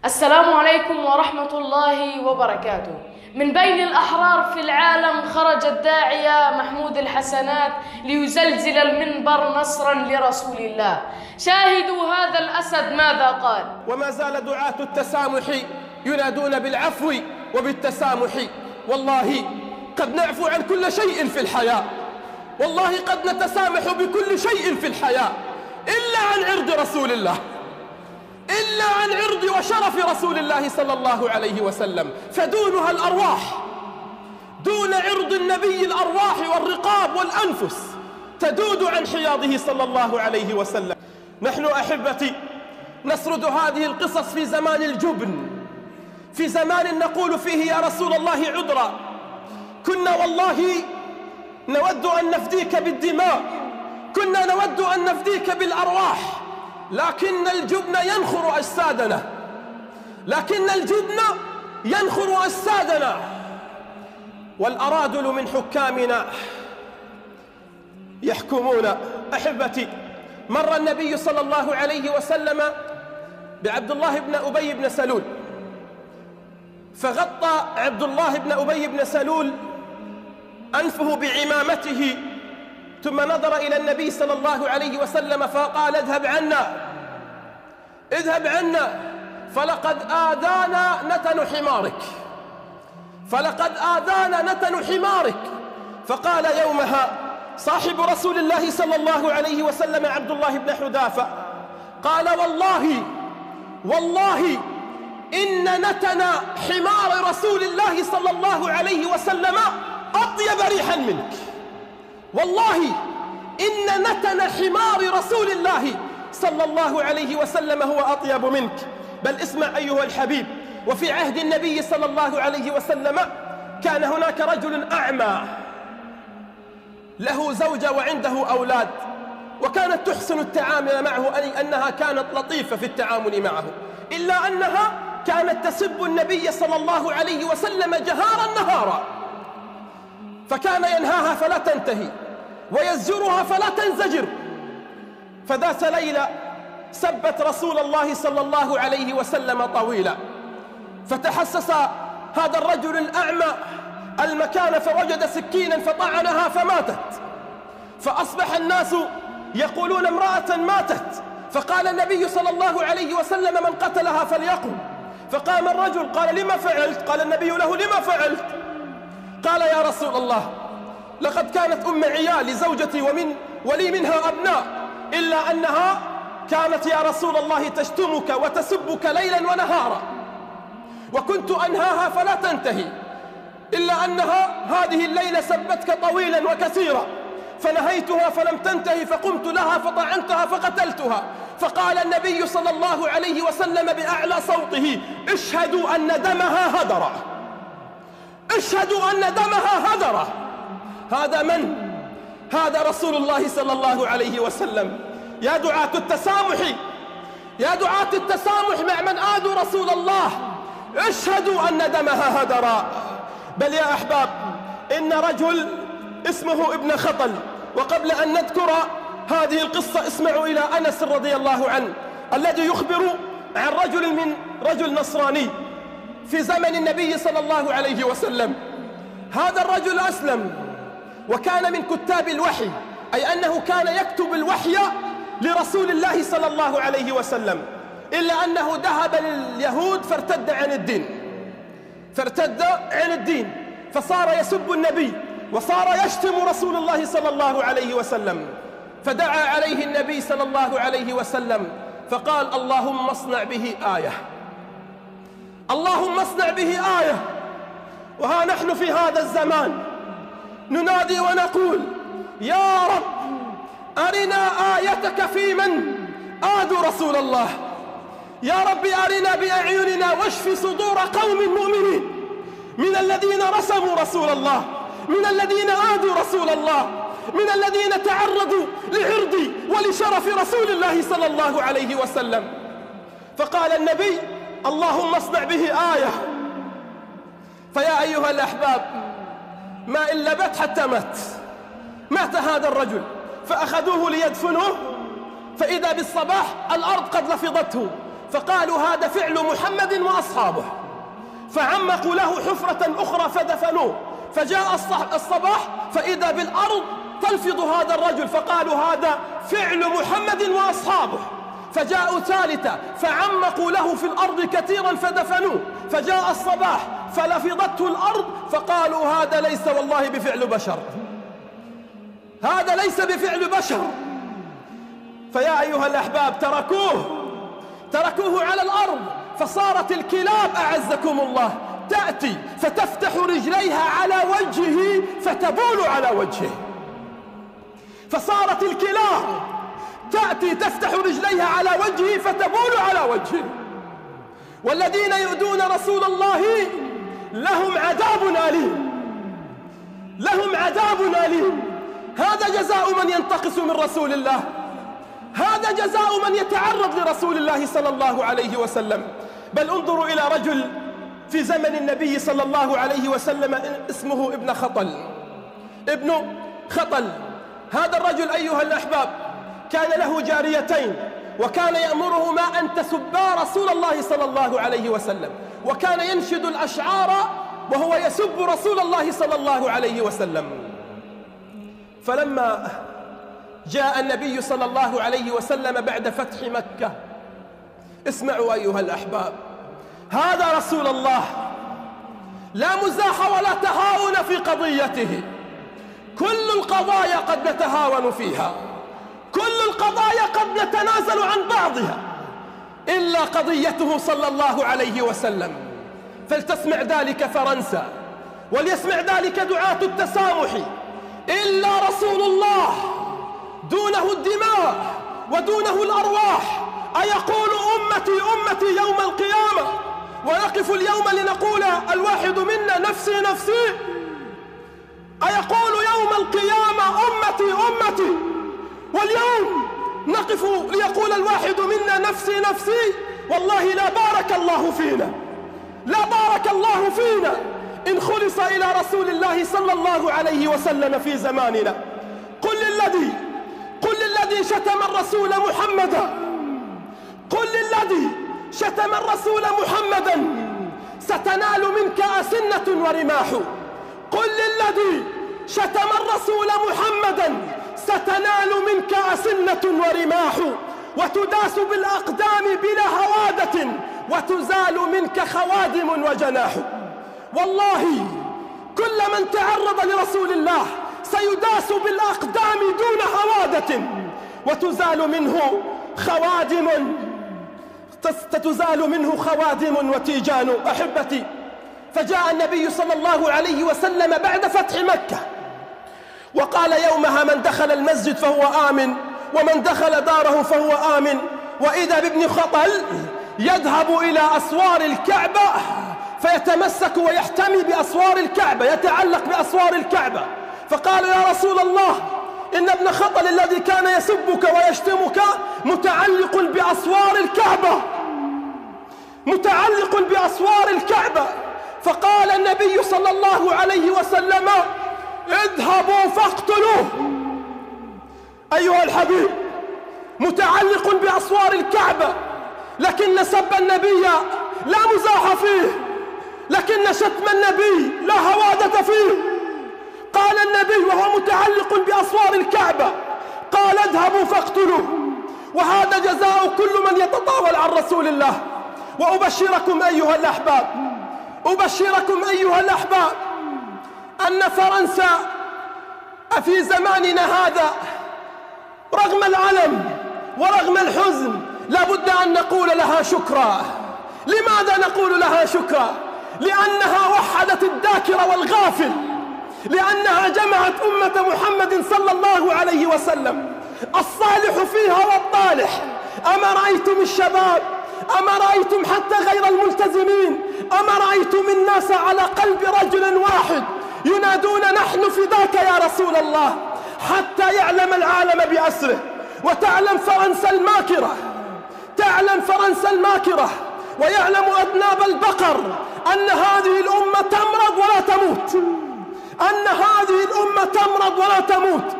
السلام عليكم ورحمة الله وبركاته. من بين الأحرار في العالم خرج الداعية محمود الحسنات ليزلزل المنبر نصرا لرسول الله. شاهدوا هذا الأسد ماذا قال. وما زال دعاة التسامح ينادون بالعفو وبالتسامح. والله قد نعفو عن كل شيء في الحياة، والله قد نتسامح بكل شيء في الحياة إلا عن عرض رسول الله، إلا عن عرض وشرف رسول الله صلى الله عليه وسلم، فدونها الأرواح، دون عرض النبي الأرواح والرقاب والأنفس تدود عن حياضه صلى الله عليه وسلم. نحن أحبتي نسرد هذه القصص في زمان الجبن، في زمان نقول فيه يا رسول الله عذرا، كنا والله نود أن نفديك بالدماء، كنا نود أن نفديك بالأرواح، لكن الجبن ينخر أجسادنا، لكن الجبن ينخر أجسادنا. والأرادل من حكامنا يحكمون. أحبتي، مر النبي صلى الله عليه وسلم بعبد الله بن أبي بن سلول، فغطى عبد الله بن أبي بن سلول أنفه بعمامته، ثم نظر إلى النبي صلى الله عليه وسلم فقال: اذهب عنا، اذهب عنا، فلقد آذانا نتن حمارك، فلقد آذانا نتن حمارك. فقال يومها صاحب رسول الله صلى الله عليه وسلم عبد الله بن حذافة، قال: والله إن نتن حمار رسول الله صلى الله عليه وسلم أطيب ريحا منك، والله إن نتن حمار رسول الله صلى الله عليه وسلم هو أطيب منك. بل اسمع أيها الحبيب، وفي عهد النبي صلى الله عليه وسلم كان هناك رجل أعمى له زوجة وعنده أولاد، وكانت تحسن التعامل معه، أي أنها كانت لطيفة في التعامل معه، إلا أنها كانت تسب النبي صلى الله عليه وسلم جهارا نهارا، فكان ينهاها فلا تنتهي ويزجرها فلا تنزجر. فذات ليلة سبت رسول الله صلى الله عليه وسلم طويلا، فتحسس هذا الرجل الأعمى المكان فوجد سكينا فطعنها فماتت، فأصبح الناس يقولون امرأة ماتت، فقال النبي صلى الله عليه وسلم: من قتلها فليقم. فقام الرجل قال: لما فعلت؟ قال النبي له: لما فعلت؟ قال: يا رسول الله، لقد كانت أم عيالي زوجتي ولي منها أبناء، إلا أنها كانت يا رسول الله تشتمك وتسبك ليلا ونهارا، وكنت أنهاها فلا تنتهي، إلا أنها هذه الليلة سبتك طويلا وكثيرا، فنهيتها فلم تنتهي، فقمت لها فطعنتها فقتلتها. فقال النبي صلى الله عليه وسلم بأعلى صوته: اشهدوا أن دمها هدر، اشهدوا أن دمها هدر. هذا من؟ هذا رسول الله صلى الله عليه وسلم. يا دعاة التسامح، يا دعاة التسامح مع من آذوا رسول الله، اشهدوا أن دمها هدر. بل يا أحباب، إن رجل اسمه ابن خطل، وقبل أن نذكر هذه القصة اسمعوا إلى أنس رضي الله عنه الذي يخبر عن رجل نصراني في زمن النبي صلى الله عليه وسلم. هذا الرجل أسلم وكان من كتاب الوحي، أي أنه كان يكتب الوحي لرسول الله صلى الله عليه وسلم، إلا أنه ذهب لليهود فارتد عن الدين، فصار يسب النبي وصار يشتم رسول الله صلى الله عليه وسلم. فدعا عليه النبي صلى الله عليه وسلم فقال: اللهم اصنع به آية، اللهم اصنع به آية. وها نحن في هذا الزمان ننادي ونقول: يا رب أرنا آيتك في من آذوا رسول الله، يا رب أرنا بأعيننا واشف صدور قوم مؤمنين من الذين رسموا رسول الله، من الذين آذوا رسول الله، من الذين تعرضوا لعرض ولشرف رسول الله صلى الله عليه وسلم. فقال النبي: اللهم اصنع به آية. فيا أيها الأحباب، ما إن لبث حتى مات هذا الرجل، فأخذوه ليدفنوه، فإذا بالصباح الأرض قد لفظته، فقالوا هذا فعل محمد وأصحابه، فعمقوا له حفرة أخرى فدفنوه. فجاء الصباح فإذا بالأرض تلفظ هذا الرجل، فقالوا هذا فعل محمد وأصحابه. فجاءوا ثالثة فعمقوا له في الأرض كثيرا فدفنوه. فجاء الصباح فلفظته الأرض، فقالوا هذا ليس والله بفعل بشر، هذا ليس بفعل بشر. فيا أيها الأحباب تركوه على الأرض، فصارت الكلاب أعزكم الله تأتي فتفتح رجليها على وجهه فتبول على وجهه. فصارت الكلاب تأتي تفتح رجليها على وجهه فتبول على وجهه. والذين يؤذون رسول الله لهم عذاب أليم، لهم عذاب أليم. هذا جزاء من ينتقص من رسول الله، هذا جزاء من يتعرض لرسول الله صلى الله عليه وسلم. بل انظروا إلى رجل في زمن النبي صلى الله عليه وسلم اسمه ابن خطل. هذا الرجل أيها الأحباب كان له جاريتين، وكان يأمرهما أن تسبا رسول الله صلى الله عليه وسلم، وكان ينشد الأشعار وهو يسب رسول الله صلى الله عليه وسلم. فلما جاء النبي صلى الله عليه وسلم بعد فتح مكة، اسمعوا أيها الأحباب، هذا رسول الله لا مزاح ولا تهاون في قضيته. كل القضايا قد نتهاون فيها، كل القضايا قد نتنازل عن بعضها، إلا قضيته صلى الله عليه وسلم. فلتسمع ذلك فرنسا، وليسمع ذلك دعاة التسامح. إلا رسول الله دونه الدماء ودونه الأرواح. أيقول أمتي أمتي يوم القيامة، ونقف اليوم لنقول الواحد منا نفسي نفسي؟ أيقول يوم القيامة أمتي أمتي، واليوم نقف ليقول الواحد منا نفسي نفسي؟ والله لا بارك الله فينا، لا بارك الله فينا إن خلص إلى رسول الله صلى الله عليه وسلم في زماننا. قل للذي شتم الرسول محمدا، قل للذي شتم الرسول محمدا ستنال منك أسنة ورماح. قل للذي شتم الرسول محمدا ستنال منك أسنة ورماح، وتداس بالأقدام بلا هوادة، وتزال منك خوادم وجناح. والله كل من تعرض لرسول الله سيداس بالأقدام دون هوادة، وتزال منه خوادم وتيجان. أحبتي، فجاء النبي صلى الله عليه وسلم بعد فتح مكة، وقال يومها من دخل المسجد فهو آمن، ومن دخل داره فهو آمن. وإذا بابن خطل يذهب إلى أسوار الكعبة فيتمسك ويحتمي بأسوار الكعبة، يتعلق بأسوار الكعبة. فقال يا رسول الله إن ابن خطل الذي كان يسبك ويشتمك متعلق بأسوار الكعبة، متعلق بأسوار الكعبة. فقال النبي صلى الله عليه وسلم اذهبوا فاقتلوه. أيها الحبيب، متعلق بأسوار الكعبة، لكن سب النبي لا مزاح فيه، لكن شتم النبي لا هوادة فيه. قال النبي وهو متعلق بأسوار الكعبة، قال اذهبوا فاقتلوه. وهذا جزاء كل من يتطاول عن رسول الله. وأبشركم أيها الأحباب، أبشركم أيها الأحباب أن فرنسا في زماننا هذا رغم العلم ورغم الحزن لابد أن نقول لها شكرا. لماذا نقول لها شكرا؟ لأنها وحدت الذاكر والغافل، لأنها جمعت أمة محمد صلى الله عليه وسلم، الصالح فيها والطالح. أما رأيتم الشباب، أما رأيتم حتى غير الملتزمين، أما رأيتم الناس على قلب رجل واحد ينادون نحن فداك يا رسول الله، حتى يعلم العالم بأسره. وتعلم فرنسا الماكرة، تعلم فرنسا الماكرة ويعلم أذناب البقر أن هذه الأمة تمرض ولا تموت، أن هذه الأمة تمرض ولا تموت،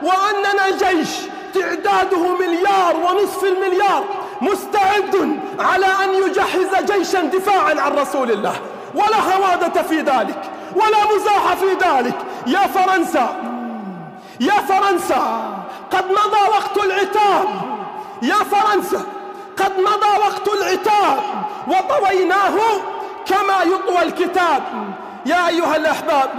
وأننا جيش تعداده 1.5 مليار مستعد على أن يجهز جيشا دفاعا عن رسول الله، ولا هوادة في ذلك ولا مزاح في ذلك. يا فرنسا، يا فرنسا، قد مضى وقت العتاب. يا فرنسا، قد مضى وقت العتاب وطويناه كما يطوى الكتاب. يا أيها الأحباب،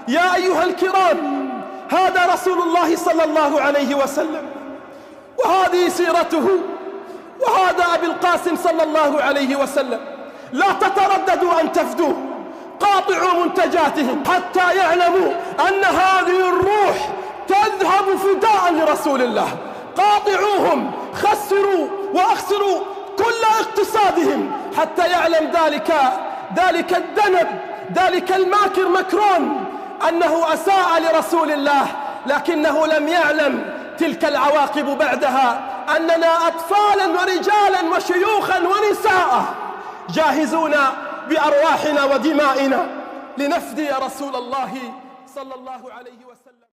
يا أيها الكرام، هذا رسول الله صلى الله عليه وسلم، وهذه سيرته، وهذا أبي القاسم صلى الله عليه وسلم. لا تترددوا أن تفدوه، قاطعوا منتجاتهم حتى يعلموا أن هذه الروح تذهب فداء لرسول الله. قاطعوهم، خسروا وأخسروا كل اقتصادهم حتى يعلم ذلك الذنب، ذلك الماكر مكرون أنه أساء لرسول الله، لكنه لم يعلم تلك العواقب بعدها، أننا أطفالا ورجالا وشيوخا ونساء جاهزون بأرواحنا ودمائنا لنفدي رسول الله صلى الله عليه وسلم.